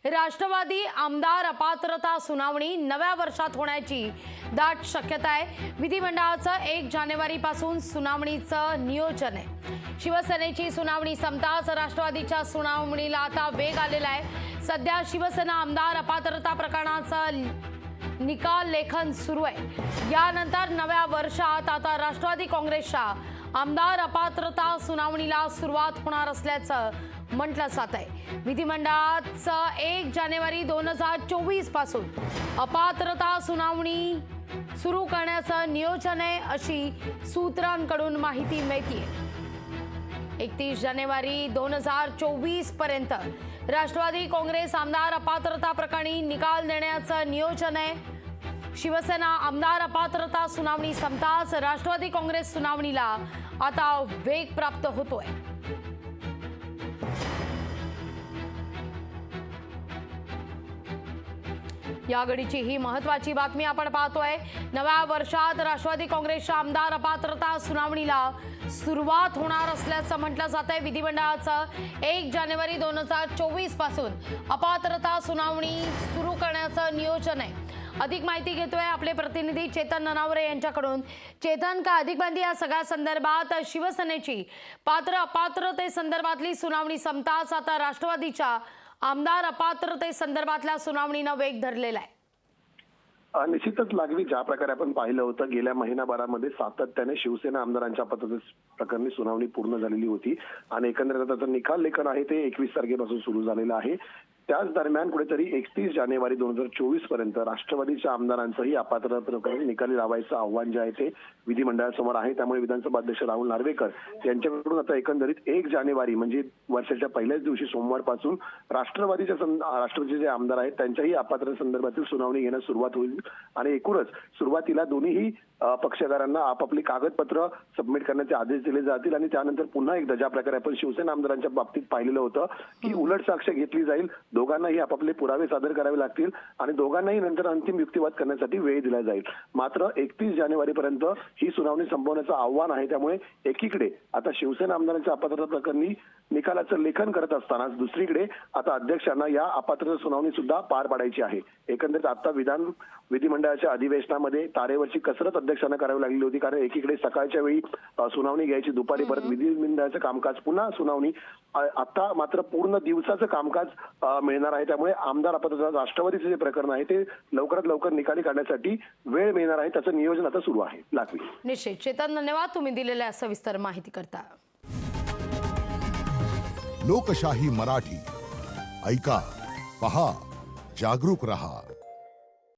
राष्ट्रवादी आमदार अपात्रता सुनावणी नव्या वर्षात होण्याची दाट शक्यता आहे। विधिमंडळाचं 1 जानेवारीपासून सुनावणीचं नियोजन आहे। शिवसेनेची सुनावणी संपताच राष्ट्रवादीच्या सुनावणीला आता वेग आलेला आहे। सध्या शिवसेना आमदार अपात्रता प्रकरणाचं निकाल लेखन सुरू आहे। यानंतर नव्या वर्षात आता राष्ट्रवादी काँग्रेसच्या आमदार अपात्रता सुनावणीला सुरुवात होणार असल्याचं म्हटलं जात आहे। विधिमंडळाचं 1 जानेवारी 2024 पासून अपात्रता सुनावणी सुरू करण्याचं नियोजन आहे, अशी सूत्रांकडून माहिती मिळते। 31 जानेवारी 2024 पर्यंत राष्ट्रवादी काँग्रेस आमदार अपात्रता प्रकरणी निकाल देण्याचं नियोजन आहे। शिवसेना आमदार अपात्रता सुनावणी संपताच राष्ट्रवादी काँग्रेस सुनावणीला आता वेग प्राप्त होतोय। या घडीची ही महत्त्वाची बातमी आपण पाहतोय। नव्या वर्षात राष्ट्रवादी काँग्रेसच्या आमदार अपात्रता सुनावणीला सुरुवात होणार असल्याचं म्हटलं जात आहे। विधिमंडळाचं 1 जानेवारी 2024 पासून अपात्रता सुनावणी सुरू करण्याचं नियोजन आहे। अधिक माहिती घेतोय आपले प्रतिनिधी चेतन ननावरे यांच्याकडून। चेतन, का अधिक माहिती या सगळ्या संदर्भात? शिवसेनेची पात्र अपात्रते संदर्भातली सुनावणी संपताच आता राष्ट्रवादीच्या आमदार अपात्रते संदर्भातल्या सुनावणीनं वेग धरलेला आहे। निश्चितच लागवी ज्या प्रकारे आपण पाहिलं होतं गेल्या महिनाभरामध्ये सातत्याने शिवसेना आमदारांच्या अपात्रते प्रकरणी सुनावणी पूर्ण झालेली होती आणि एकंदरीत त्याचा निकाल लेखन आहे ते 21 तारखेपासून सुरू झालेलं आहे। त्याच दरम्यान कुठेतरी 31 जानेवारी 2024 पर्यंत राष्ट्रवादीच्या आमदारांचंही अपात्रता प्रकरणी निकाली लावायचं आव्हान जे आहे ते विधिमंडळासमोर आहे। त्यामुळे विधानसभा अध्यक्ष राहुल नार्वेकर यांच्याकडून आता एकंदरीत 1 जानेवारी म्हणजे वर्षाच्या पहिल्याच दिवशी सोमवारपासून राष्ट्रवादीचे जे आमदार आहेत त्यांच्याही अपात्रते संदर्भातील सुनावणी घेण्यास सुरुवात होईल आणि एकूणच सुरुवातीला दोन्ही पक्षकारांना आपापली कागदपत्र सबमिट करण्याचे आदेश दिले जातील आणि त्यानंतर पुन्हा एकदा ज्या प्रकारे आपण शिवसेना आमदारांच्या बाबतीत पाहिलेलं होतं की उलट साक्ष घेतली जाईल, दोघांनाही आपापले पुरावे सादर करावे लागतील आणि दोघांनाही नंतर अंतिम युक्तिवाद करण्यासाठी वेळ दिला जाईल। मात्र 31 जानेवारीपर्यंत ही सुनावणी संपवण्याचं आव्हान आहे। त्यामुळे एकीकडे आता शिवसेना आमदारांच्या अपात्रता प्रकरणी निकालाचं लेखन करत असताना दुसरीकडे आता अध्यक्षांना या अपात्रता सुनावणी सुद्धा पार पाडायची आहे। एकंदरीत आता विधिमंडळाच्या अधिवेशनामध्ये तारेवरची कसरत अध्यक्षांना करावी लागली होती, कारण एकीकडे सकाळच्या वेळी सुनावणी घ्यायची, दुपारी परत विधिमंडळाचं कामकाज, पुन्हा सुनावणी। आता मात्र पूर्ण दिवसाचं कामकाज मिळणार आहे। त्यामुळे आमदार अपात्रता राष्ट्रवादीचे जे प्रकरण आहे ते लवकरात लवकर निकाली काढण्यासाठी वेळ मिळणार आहे, त्याचं नियोजन आता सुरू आहे। लागवी निश्चित चेतन, धन्यवाद तुम्ही दिलेल्या सविस्तर माहिती करता। लोकशाही मराठी ऐका, पहा, जागरूक रहा।